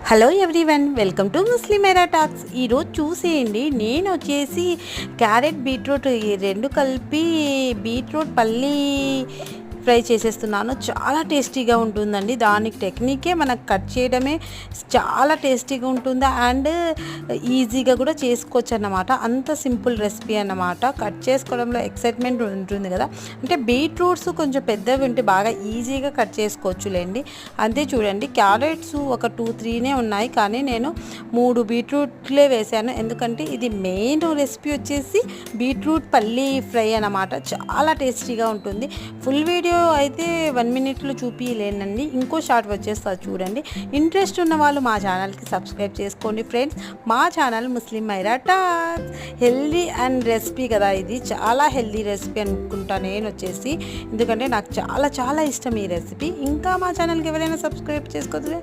Hello everyone, welcome to Muslim Mera talks. ఈరోజు చూసేయండి, నేను వచ్చేసి క్యారెట్ బీట్రూట్ ఈ రెండు కలిపి బీట్రూట్ పల్లీ ఫ్రై చేసేస్తున్నాను. చాలా టేస్టీగా ఉంటుందండి. దానికి టెక్నికే మనకు కట్ చేయడమే చాలా టేస్టీగా ఉంటుంది అండ్ ఈజీగా కూడా చేసుకోవచ్చు అన్నమాట. అంత సింపుల్ రెసిపీ అన్నమాట. కట్ చేసుకోవడంలో ఎక్సైట్మెంట్ ఉంటుంది కదా. అంటే బీట్రూట్స్ కొంచెం పెద్దవి ఉంటే బాగా ఈజీగా కట్ చేసుకోవచ్చులేండి. అంతే చూడండి, క్యారెట్స్ ఒక 2-3 ఉన్నాయి, కానీ నేను 3 బీట్రూట్లే వేసాను. ఎందుకంటే ఇది మెయిన్ రెసిపీ వచ్చేసి బీట్రూట్ పల్లీ ఫ్రై అన్నమాట. చాలా టేస్టీగా ఉంటుంది. ఫుల్ వీడియో అయితే 1 మినిట్లో చూపించలేనండి. ఇంకో షార్ట్ వచ్చేస్తుంది చూడండి. ఇంట్రెస్ట్ ఉన్న వాళ్ళు మా ఛానల్కి సబ్స్క్రైబ్ చేసుకోండి ఫ్రెండ్స్. మా channel Muslim Maira talks. Healthy and recipe కదా, ఇది చాలా హెల్దీ రెసిపీ అనుకుంటా నేను వచ్చేసి. ఎందుకంటే నాకు చాలా చాలా ఇష్టం ఈ రెసిపీ. ఇంకా మా ఛానల్కి ఎవరైనా సబ్స్క్రైబ్ చేసుకోండి.